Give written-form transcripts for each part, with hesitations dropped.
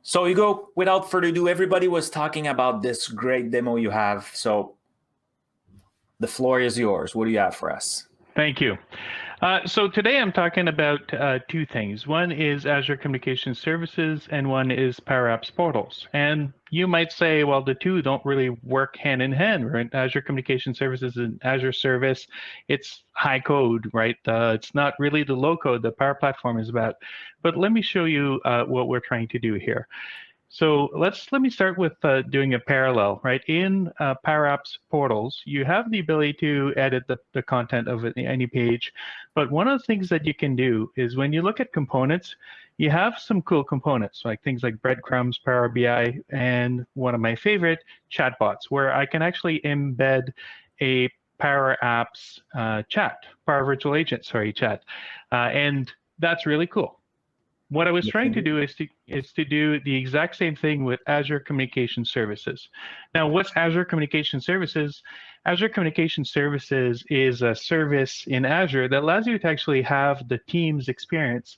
So Hugo, without further ado, everybody was talking about this great demo you have. So the floor is yours. What do you have for us? Thank you. So today I'm talking about two things. One is Azure Communications Services and one is Power Apps Portals. And you might say, well, the two don't really work hand in hand, right? Azure Communications Services is an Azure service. It's high code, right? It's not really the low code the Power Platform is about. But let me show you what we're trying to do here. So let me start with doing a parallel, right? In Power Apps Portals, you have the ability to edit the content of any page. But one of the things that you can do is when you look at components, you have some cool components, like things like breadcrumbs, Power BI, and one of my favorite, chatbots, where I can actually embed a Power Apps Power Virtual Agent, chat. And that's really cool. What I was trying to do is to do the exact same thing with Azure Communications Services. Now, what's Azure Communications Services? Azure Communications Services is a service in Azure that allows you to actually have the Teams experience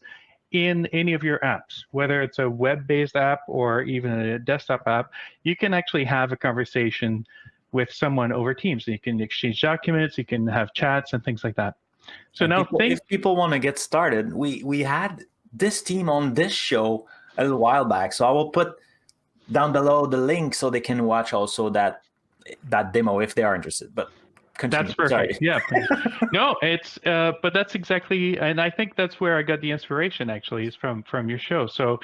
in any of your apps, whether it's a web-based app or even a desktop app. You can actually have a conversation with someone over Teams. You can exchange documents, you can have chats and things like that. So and now if people want to get started, we had this team on this show a little while back, so I will put down below the link so they can watch also that demo if they are interested. But continue. That's perfect. Sorry. Yeah. No, it's but that's exactly, and I think that's where I got the inspiration actually is from your show. So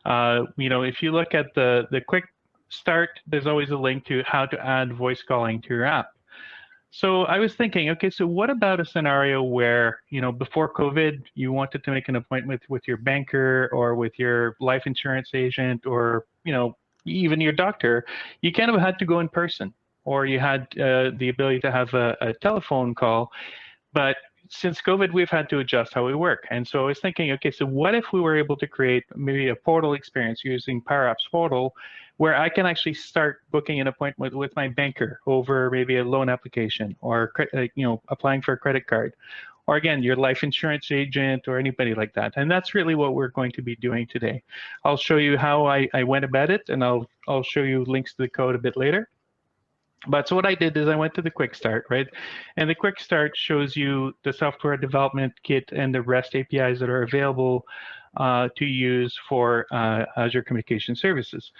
if you look at the quick start, there's always a link to how to add voice calling to your app. So I was thinking, okay, so what about a scenario where, before COVID, you wanted to make an appointment with your banker or with your life insurance agent or, even your doctor, you kind of had to go in person, or you had the ability to have a telephone call. But since COVID, we've had to adjust how we work. And so I was thinking, okay, so what if we were able to create maybe a portal experience using Power Apps Portal, where I can actually start booking an appointment with my banker over maybe a loan application or, applying for a credit card, or again, your life insurance agent or anybody like that. And that's really what we're going to be doing today. I'll show you how I went about it, and I'll show you links to the code a bit later. But so what I did is I went to the quick start, right? And the quick start shows you the software development kit and the REST APIs that are available to use for Azure Communication Services.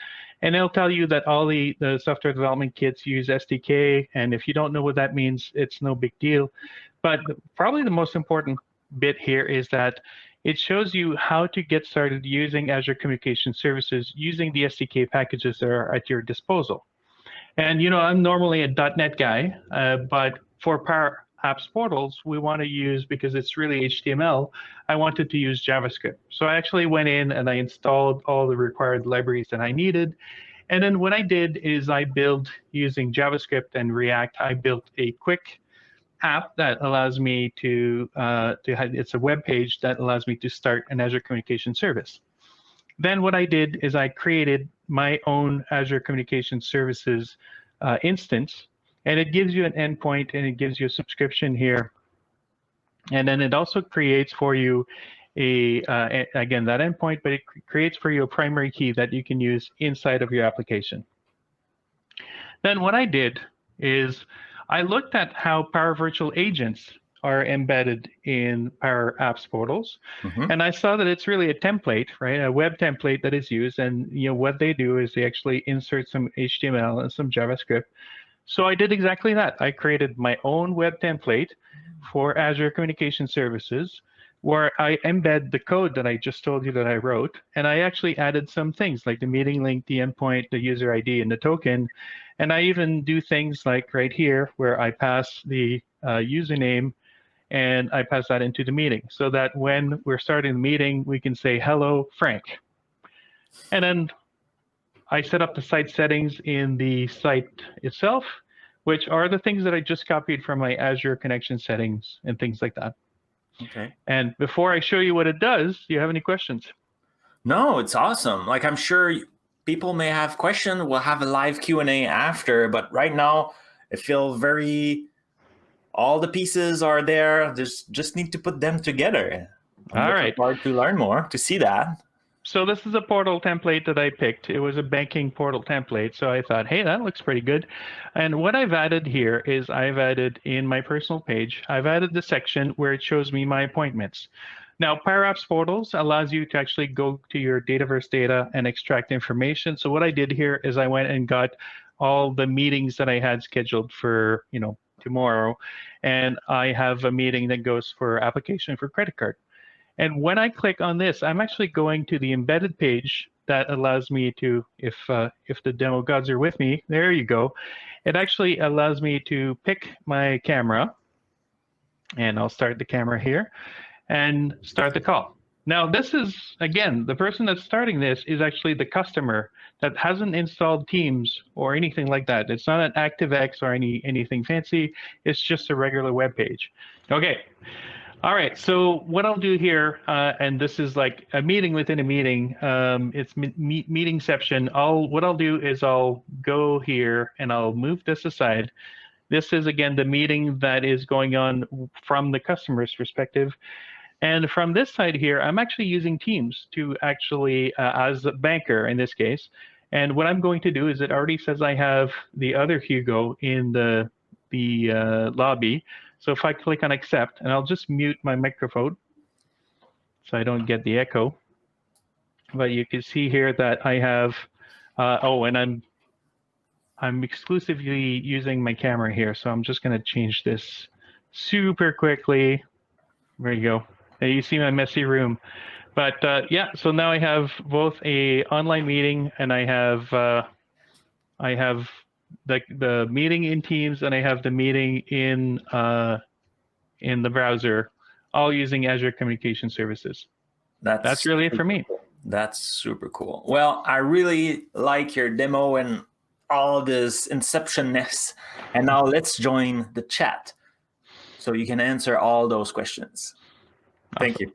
And it'll tell you that all the software development kits use SDK. And if you don't know what that means, it's no big deal. But probably the most important bit here is that it shows you how to get started using Azure Communication Services using the SDK packages that are at your disposal. And I'm normally a .NET guy, but for Power Apps Portals, we want to use, because it's really HTML, I wanted to use JavaScript. So I actually went in and I installed all the required libraries that I needed. And then what I did is I built, using JavaScript and React, I built a quick app that allows me to it's a web page that allows me to start an Azure Communication Service. Then what I did is I created my own Azure Communication Services instance, and it gives you an endpoint and it gives you a subscription here. And then it also creates for you again, that endpoint, but it creates for you a primary key that you can use inside of your application. Then what I did is I looked at how Power Virtual Agents are embedded in Power Apps Portals. Mm-hmm. And I saw that it's really a template, right? A web template that is used. And what they do is they actually insert some HTML and some JavaScript. So I did exactly that. I created my own web template for Azure Communication Services, where I embed the code that I just told you that I wrote. And I actually added some things like the meeting link, the endpoint, the user ID, and the token. And I even do things like right here, where I pass the username and I pass that into the meeting so that when we're starting the meeting, we can say, hello, Frank. And then I set up the site settings in the site itself, which are the things that I just copied from my Azure connection settings and things like that. Okay. And before I show you what it does, do you have any questions? No, it's awesome. Like, I'm sure people may have questions. We'll have a live Q&A after, but right now I feel all the pieces are there. Just need to put them together. I'm looking forward to learn more, to see that. So this is a portal template that I picked. It was a banking portal template. So I thought, hey, that looks pretty good. And what I've added here is I've added in my personal page, I've added the section where it shows me my appointments. Now, Power Apps Portals allows you to actually go to your Dataverse data and extract information. So what I did here is I went and got all the meetings that I had scheduled for, tomorrow. And I have a meeting that goes for application for credit card. And when I click on this, I'm actually going to the embedded page that allows me to, if the demo gods are with me, there you go. It actually allows me to pick my camera, and I'll start the camera here and start the call. Now, this is, again, the person that's starting this is actually the customer that hasn't installed Teams or anything like that. It's not an ActiveX or anything fancy. It's just a regular web page. Okay. All right, so what I'll do here, and this is like a meeting within a meeting, it's meetingception. What I'll do is I'll go here and I'll move this aside. This is, again, the meeting that is going on from the customer's perspective. And from this side here, I'm actually using Teams to actually, as a banker in this case. And what I'm going to do is it already says I have the other Hugo in the lobby. So if I click on accept, and I'll just mute my microphone so I don't get the echo. But you can see here that I have, and I'm exclusively using my camera here. So I'm just going to change this super quickly. There you go. And you see my messy room. But yeah, so now I have both a online meeting and I have the meeting in Teams, and I have the meeting in the browser, all using Azure Communications Services. That's really it for me. That's super cool. Well, I really like your demo and all this inceptionness. And now let's join the chat so you can answer all those questions. Awesome. Thank you.